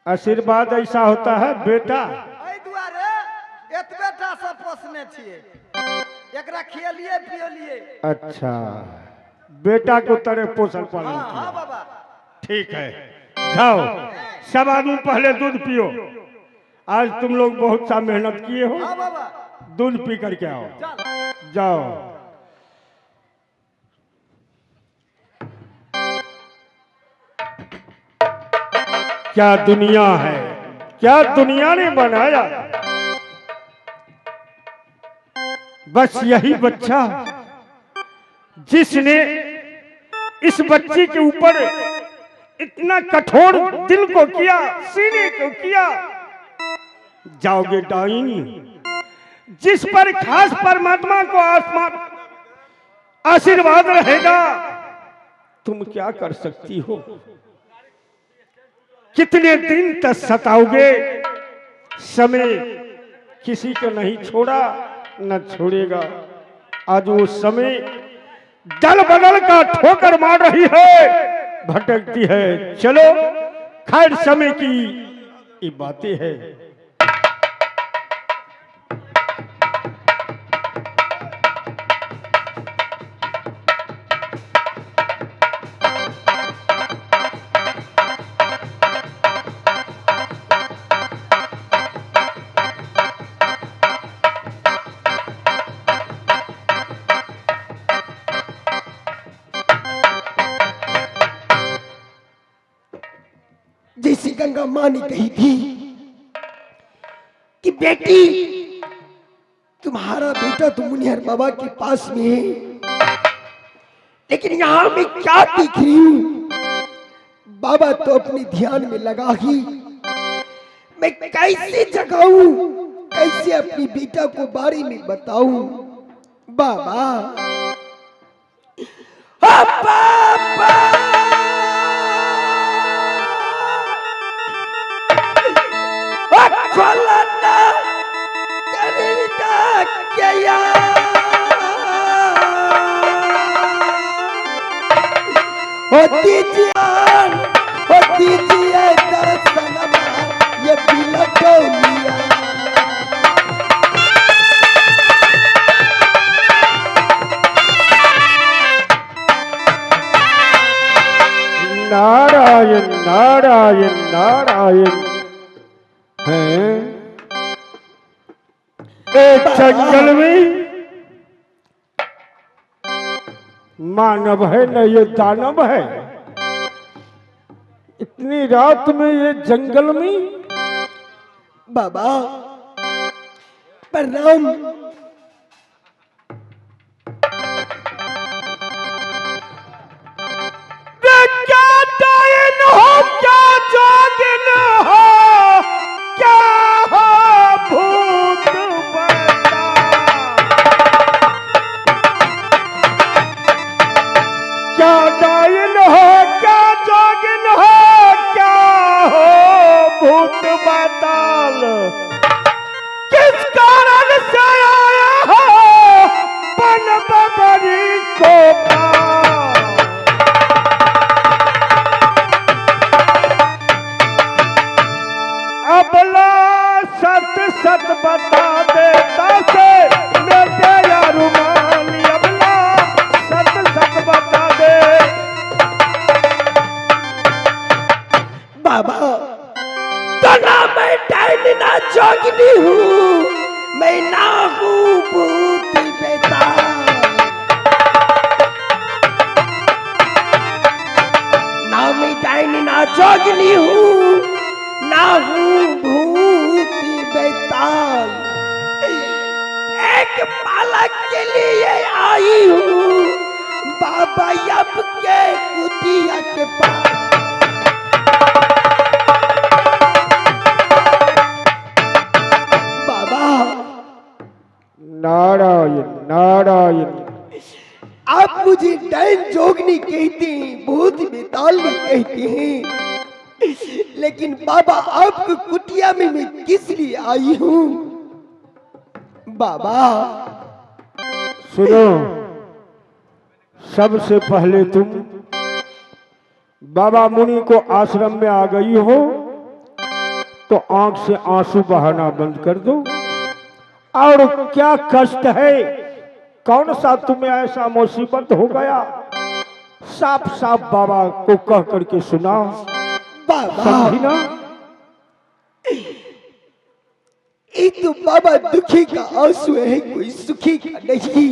आशीर्वाद ऐसा होता है बेटा, एहि दुआरे एतबेटा से पोसने छिए, एकरा खियलिए पियलिए। अच्छा, बेटा को तरह पोषण पालन हाँ किया। हाँ बाबा। ठीक है, जाओ सब आदमी पहले दूध पियो। आज तुम लोग बहुत सा मेहनत किए हो, हाँ बाबा। दूध पी करके आओ। चल। जाओ। क्या दुनिया है, क्या दुनिया ने बनाया। बस यही बच्चा जिसने इस बच्ची के ऊपर इतना कठोर दिल को किया, सीने को किया। जाओगे डाइन, जिस पर खास परमात्मा को आसमान आशीर्वाद रहेगा, तुम क्या कर सकती हो। कितने दिन तक सताओगे। समय किसी को नहीं छोड़ा न छोड़ेगा। आज वो समय दल बदल का ठोकर मार रही है, भटकती है। चलो, खैर समय की ये बातें हैं। जैसी गंगा माँ ने कही थी कि बेटी तुम्हारा बेटा तो मुनिहर बाबा के पास में है, लेकिन यहाँ मैं क्या देख रही हूँ। बाबा तो अपने ध्यान में लगा ही, मैं कैसे जगाऊं, कैसे अपनी बेटा को बारे में बताऊं। बाबा बाबा खोलना करना क्या होती जान, होती जिया दर्शन ये बिलटोलिया। नारायण नारायण नारायण हैं। एक जंगल में मानव है न ये दानव है। इतनी रात में ये जंगल में। बाबा प्रणाम। क्या डायन हो, क्या जोगिन हो, क्या हो भूत बता। क्या डायन हो, क्या जोगिन हो, क्या हो भूत बताल। किस कारण से आया हो पन बबरी को पार। अबला सत सत बता देता से मेरे यारुमान। अबला सत सत बता दे। बाबा तो ना मैं डायन ना जोगिनी हूँ, मैं ना हूँ भूत बेताल। ना मैं डायन ना जोगिनी हूँ, ना हूँ भूत बेताल। एक बालक के लिए आई हूँ बाबा अब के कुटिया के पास। बाबा नारायण नारायण। आप मुझे डायन जोगनी कहते हैं, भूत बेताल भी कहते हैं, लेकिन बाबा आपको कुटिया में मैं किस लिए आई हूँ। बाबा सुनो, सबसे पहले तुम बाबा मुनि को आश्रम में आ गई हो। तो आंख से आंसू बहाना बंद कर दो। और क्या कष्ट है, कौन सा तुम्हें ऐसा मुसीबत हो गया, साफ साफ बाबा को कह करके सुनाओ। बाबा समझी ना? ये तो बाबा दुखी का आंसू है, कोई सुखी का नहीं।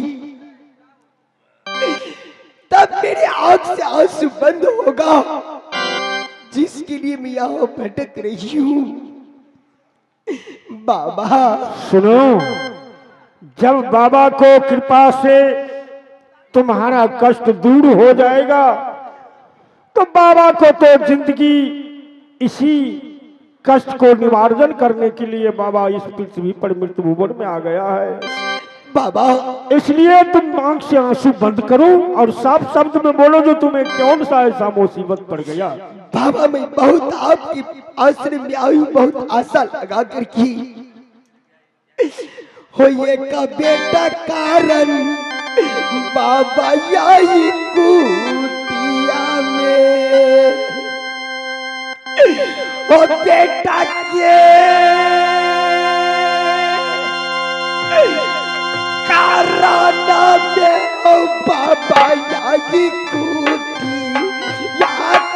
तब मेरे आंख से आंसू बंद होगा, जिसके लिए मैं यहाँ भटक रही हूँ। बाबा सुनो, जब बाबा को कृपा से तुम्हारा कष्ट दूर हो जाएगा तो बाबा को तो जिंदगी इसी कष्ट को निवारण करने के लिए बाबा इस पृथ्वी पर मृत्यु भुवन में आ गया है। बाबा इसलिए तुम आंख से आंसू बंद करो और साफ शब्द में बोलो जो तुम्हें कौन सा ऐसा मुसीबत पड़ गया। बाबा मैं बहुत आपके आश्रम में आई हूँ, बहुत आशा लगा कर की हो ये का बेटा कारण बाबा यही कुटिया में हो बेटा के कारण में हो बाबा यही कुटिया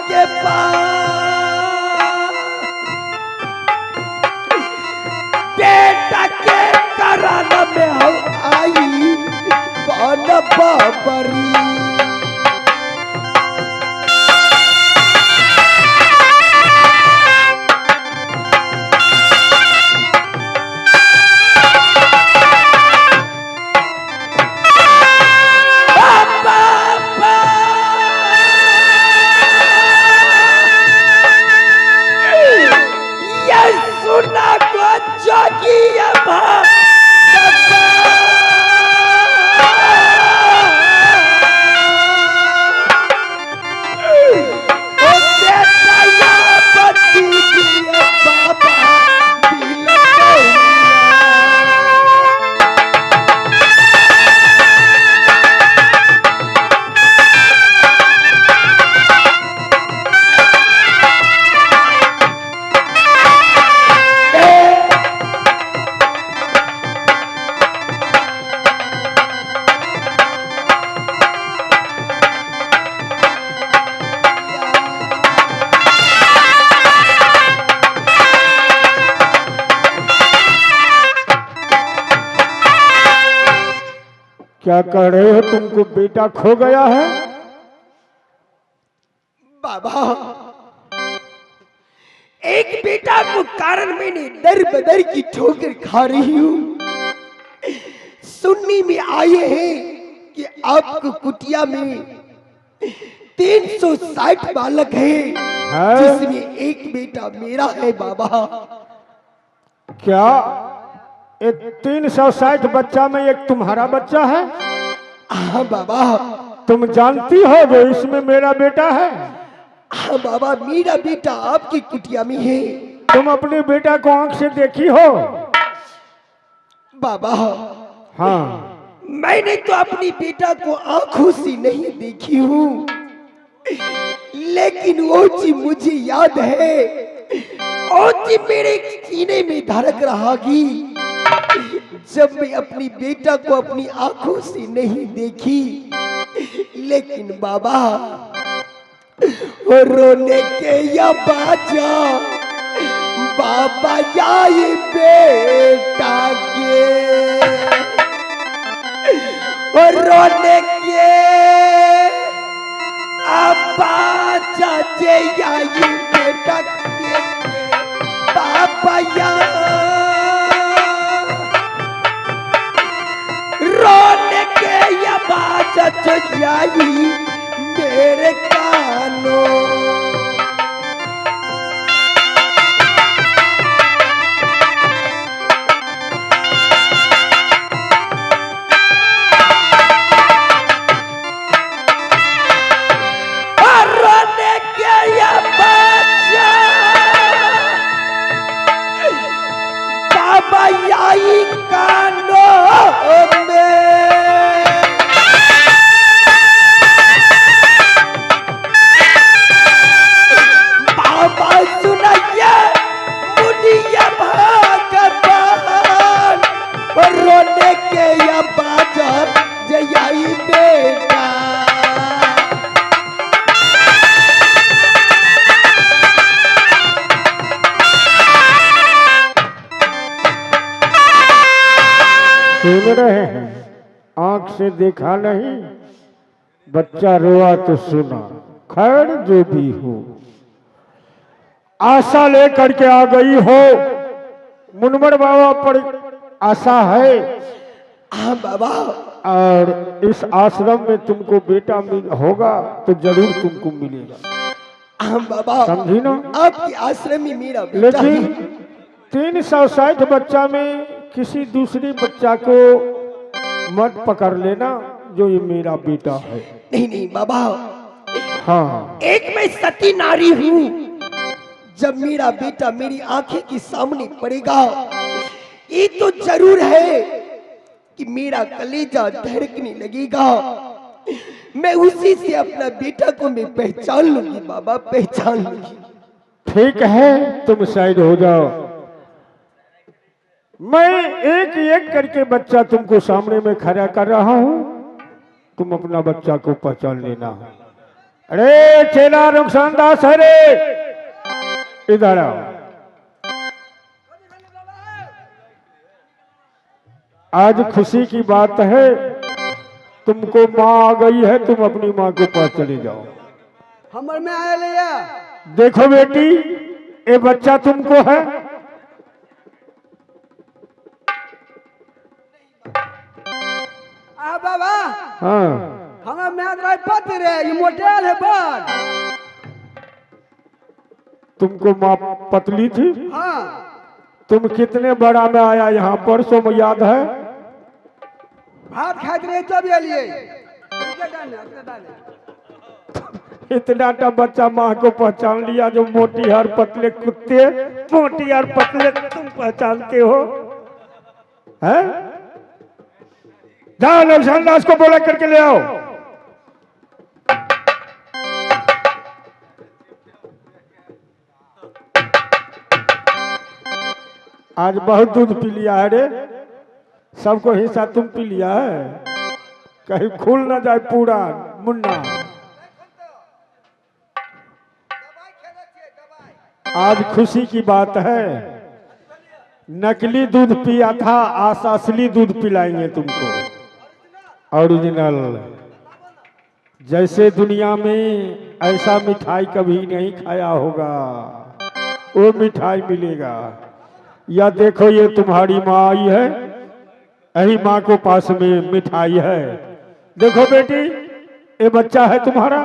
के पास बेटा के कारण में हम आई बन बाबरी। क्या कह रहे हो, तुमको बेटा खो गया है? बाबा एक बेटा को कारण मैंने दर बदर की ठोकर खा रही हूँ। सुनने में आए हैं कि आपको कुटिया में 360 बालक है, जिसमें एक बेटा मेरा है। बाबा क्या 360 बच्चा में एक तुम्हारा बच्चा है? हाँ बाबा। तुम जानती हो जो इसमें मेरा बेटा है? हाँ बाबा, मेरा बेटा आपकी कुटिया में है। तुम अपने बेटा को आंख से देखी हो? बाबा हाँ, मैंने तो अपनी बेटा को आंखों से नहीं देखी हूँ, लेकिन वो चीज मुझे याद है, वो चीज मेरे सीने में धड़क रहा कि जब मैं अपनी बेटा को अपनी आंखों से नहीं देखी, लेकिन बाबा रोने के या बाजा बाबा जाए बेटा के और रोने के बाजा जे आई बेटा के बाबा या रोने के या बाजा जे आई मेरे कानों। रोने के या बच्चा बाबा आई कानों में सुन रहे हैं, आंख से देखा नहीं, बच्चा रोआ तो सुना। खैर जो भी हो, आशा लेकर के आ गई हो, मुनवर बाबा पर आशा है। हाँ बाबा। और इस आश्रम में तुमको बेटा होगा तो जरूर तुमको मिलेगा। हाँ बाबा, समझी ना? आपके आश्रम में मेरा बेटा लेकिन है। 360 बच्चा में किसी दूसरी बच्चा को मत पकड़ लेना जो ये मेरा बेटा है। नहीं नहीं बाबा, हाँ, एक मैं सती नारी हूँ। जब मेरा बेटा मेरी आंखें के सामने पड़ेगा, ये तो जरूर है कि मेरा कलेजा धड़कने लगेगा। मैं उसी से अपना बेटा को मैं पहचान लूंगी बाबा, पहचान लूंगी। ठीक है, तुम साइड हो जाओ। मैं एक एक करके बच्चा तुमको सामने में खड़ा कर रहा हूं, तुम अपना बच्चा को पहचान लेना। अरे चेला रुखसार दास है रे, इधर आओ। आज खुशी की बात है, तुमको माँ आ गई है, तुम अपनी माँ के पास चले जाओ। हमर में आया लिया। देखो बेटी, ये बच्चा तुमको है। आ बाबा, हाँ, हमरा में आदराय पति रे, ये मोटेल है बड़। तुमको माँ पतली थी। हाँ, तुम कितने बड़ा में आया यहाँ पर, सो याद है? भात खाते रहे तब एलिए। इतना टा बच्चा माँ को पहचान लिया, जो मोटी और पतले कुत्ते, मोटी और पतले तुम पहचानते हो? हैं? जाओ रुखसार दास को बोला करके ले आओ। आज बहुत दूध पी लिया है रे, सबको हिस्सा तुम पी लिया है, कहीं खुल ना जाए पूरा मुन्ना। आज खुशी की बात है, नकली दूध पिया था, आज असली दूध पिलाएंगे तुमको, ओरिजिनल। जैसे दुनिया में ऐसा मिठाई कभी नहीं खाया होगा, वो मिठाई मिलेगा। या देखो, ये तुम्हारी माँ आई है, यही माँ को पास में मिठाई है। देखो बेटी, ये बच्चा है तुम्हारा।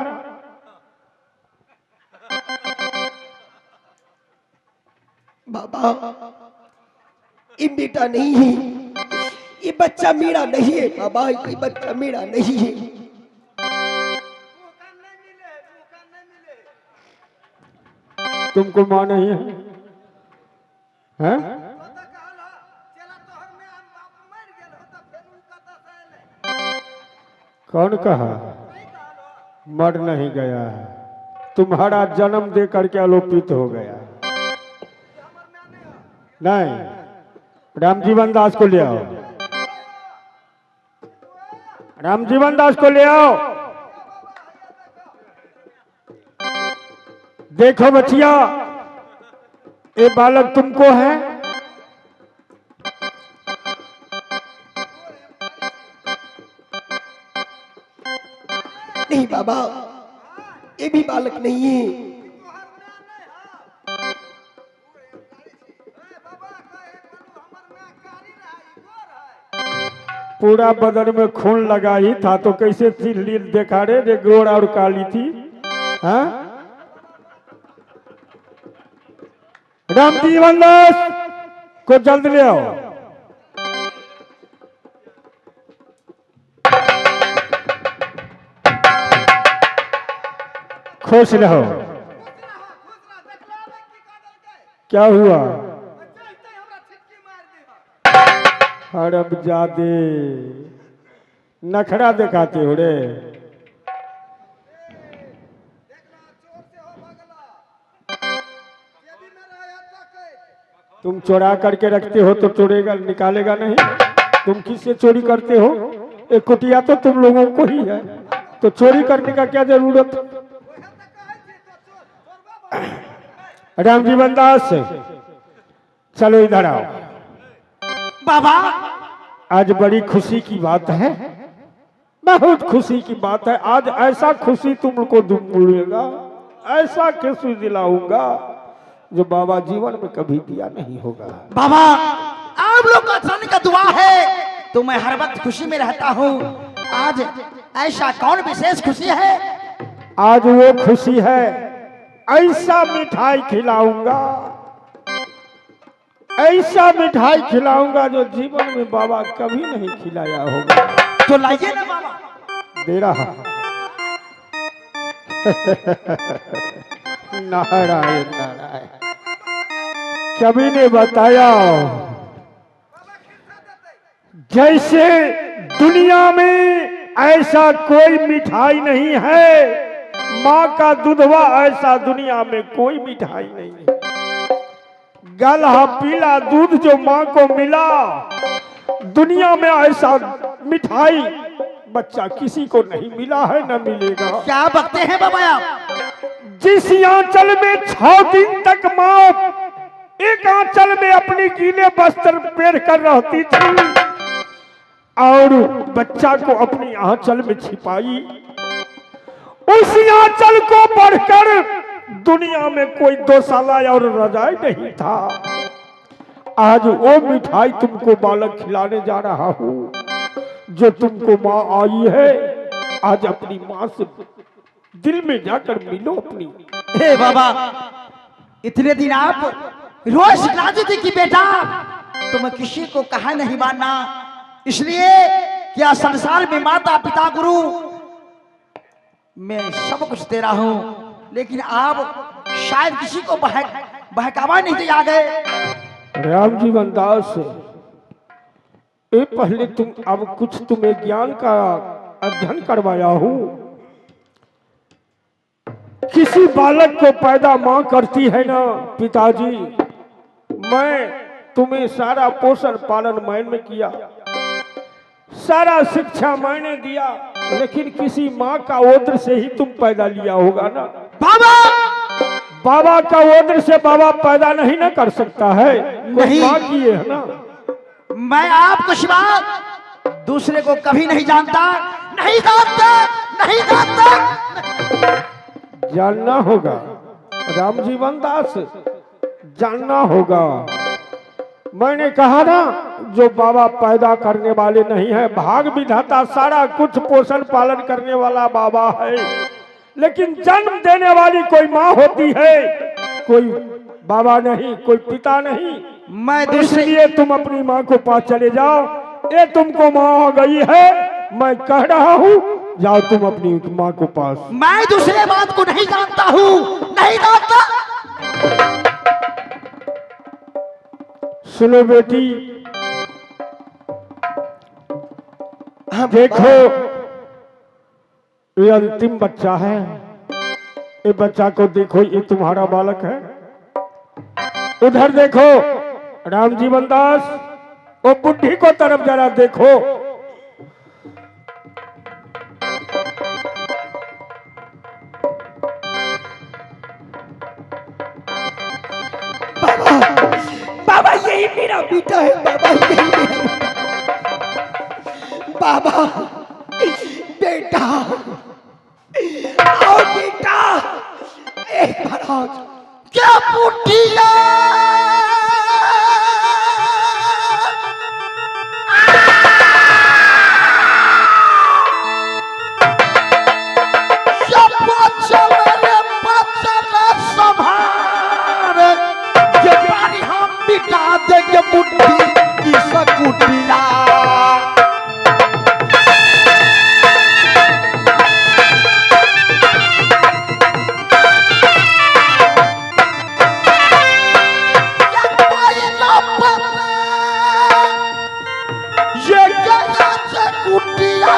बाबा, ये बेटा नहीं है, ये बच्चा मेरा नहीं है बाबा, ये बच्चा मेरा नहीं है। तुमको माँ नहीं है? हैं? कौन कहा? मर नहीं गया है, तुम्हारा जन्म दे करके आलोपित हो गया। नहीं, रामजीवन दास को ले आओ, रामजीवन दास को ले आओ। देखो बचिया, ये बालक तुमको है। नहीं बाबा, ये भी बालक नहीं है। पूरा बदन में खून लगा ही था, तो कैसे लील देखा रे जे गोरा और काली थी? हाँ? रामजीवन दास को जल्द ले आओ। खुश रहो। क्या हुआ? हरब जादे नखरा दिखाते हो रे। तुम चोरा करके रखते हो तो चोरेगा, निकालेगा नहीं। तुम किससे चोरी करते हो? एक कुटिया तो तुम लोगों को ही है, तो चोरी करने का क्या जरूरत? रामजीवन दास, चलो इधर आओ। बाबा, आज बड़ी खुशी की बात है, बहुत खुशी की बात है। आज ऐसा खुशी तुमको मिलेगा, ऐसा खुशी दिलाऊंगा जो बाबा जीवन में कभी दिया नहीं होगा। बाबा आप लोग का धन का दुआ है तो मैं हर वक्त खुशी में रहता हूँ। आज ऐसा कौन विशेष खुशी है? आज वो खुशी है, ऐसा मिठाई खिलाऊंगा, ऐसा मिठाई खिलाऊंगा जो जीवन में बाबा कभी नहीं खिलाया होगा। तो लाइए ना बाबा। दे रहा। नारायण नारायण। कभी ने बताया जैसे दुनिया में ऐसा कोई मिठाई नहीं है, माँ का दूधवा ऐसा दुनिया में कोई मिठाई नहीं है। गला पीला दूध जो माँ को मिला, दुनिया में ऐसा मिठाई बच्चा किसी को नहीं मिला है, न मिलेगा। क्या बकते हैं बाबा आप? जिस आंचल में 6 दिन तक माँ एक आंचल में अपनी गीले वस्त्र पहन कर रहती थी और बच्चा को अपनी आंचल में छिपाई, उसी आंचल को बढ़कर दुनिया में कोई 2 साला और रजाई नहीं था। आज वो मिठाई तुमको बालक खिलाने जा रहा हूँ जो तुमको माँ आई है। आज अपनी माँ से दिल में जाकर मिलो अपनी। हे बाबा इतने दिन आप रोज सिखाती थी कि बेटा तुम किसी को कहा नहीं मानना, इसलिए क्या संसार में माता पिता गुरु मैं सब कुछ दे रहा हूँ, लेकिन आप शायद किसी को बहकावा नहीं दे आ गए। राम जीवन दास, ये पहले तुम अब कुछ तुम्हें ज्ञान का अध्ययन करवाया हूँ। किसी बालक को पैदा माँ करती है ना पिताजी, मैं तुम्हें सारा पोषण पालन मैंने किया, सारा शिक्षा मैंने दिया, लेकिन किसी माँ का ओद्र से ही तुम पैदा लिया होगा ना। बाबा बाबा का ओद्र से बाबा पैदा नहीं ना कर सकता है, कोई माँ की है ना। मैं आपको सिवा दूसरे को कभी नहीं जानता, नहीं जानता, नहीं जानता। जानना होगा राम जीवन दास, जानना होगा। मैंने कहा ना जो बाबा पैदा करने वाले नहीं है, भाग विधाता सारा कुछ पोषण पालन करने वाला बाबा है, लेकिन जन्म देने वाली कोई माँ होती है, कोई बाबा नहीं, कोई पिता नहीं। मैं दूसरे इसलिए तुम अपनी माँ को पास चले जाओ, ये तुमको माँ आ गई है, मैं कह रहा हूँ जाओ तुम अपनी माँ को पास। मैं दूसरे बात को नहीं जानता हूँ, नहीं जानता। सुनो बेटी, देखो ये अंतिम बच्चा है, ये बच्चा को देखो, ये तुम्हारा बालक है। उधर देखो राम जीवन दास, वो बुढ़ी को तरफ जरा देखो। बाबा यही मेरा बेटा है, बाबा यही मेरा बाबा। बेटा आओ बेटा, एक बार आओ। क्या बुढ़िया देंगे बुद्धि की सकुटिया। ये क्या सकुटिया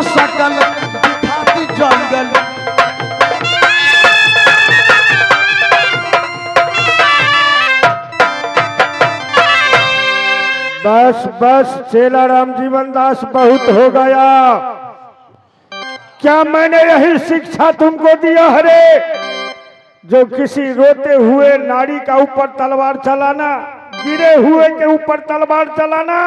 सकल दिखाती जंगल। बस बस चेला राम जीवन दास, बहुत हो गया। क्या मैंने यही शिक्षा तुमको दिया हरे, जो किसी रोते हुए नारी का ऊपर तलवार चलाना, गिरे हुए के ऊपर तलवार चलाना?